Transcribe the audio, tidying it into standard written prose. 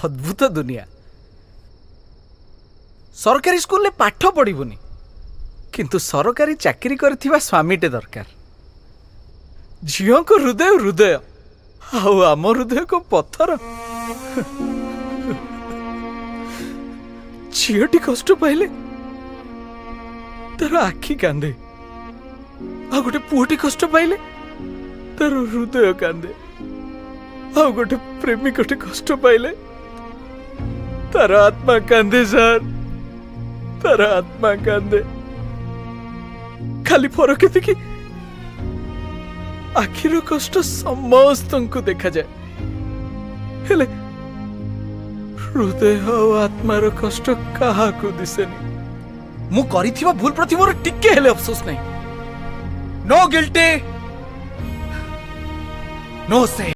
अद्भुत दुनिया सरकारी स्कूल पाठ पढ़बुनि किंतु सरकारी चाकरी करथिबा स्वामीटे दरकार झियो को हृदय हृदय आम हृदय को पत्थर झीटी कष्ट पाइले तार आखि कांदे आ गोटे पुओटी कष्ट पाइले तार हृदय कांदे आ गोटे प्रेमिकटे कष्ट पाइले तार आत्मा कांदे सर तार आत्मा कांदे खाली फरक देखी आखिर कष्ट समस्त को देखा जाए हेले हृदय और आत्मार कष्ट कहा को दिसेनी मु करिथिबा भूल प्रति मोर टिके हेले अफसोस नहीं नो गिल्टी नो से